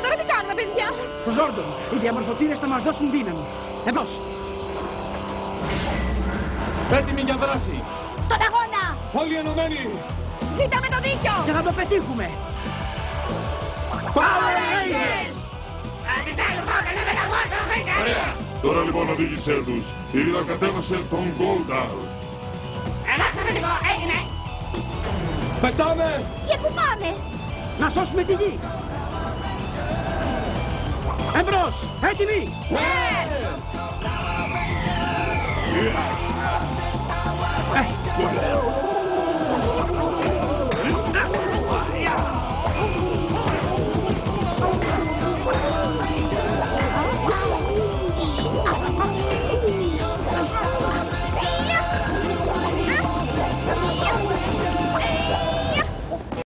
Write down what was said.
τώρα τι κάνουμε, παιδιά? Το Ζόρντον, οι διαμορφωτήρες θα μας δώσουν δύναμη. Εμπρός. Έτοιμοι για δράση. Στον αγώνα! Όλοι ενωμένοι. Ζήταμε το δίκιο! Και θα το πετύχουμε. Power Rangers! Ωραία. Τώρα λοιπόν οδήγησέ τους. Η Ρίδα κατέβασε τον Γκόλνταρ. Ελάξαμε λίγο, έγινε! Πετάμε! Και πού πάμε? Να σώσουμε τη γη. Εμπρός, έτοιμοι. Ναι!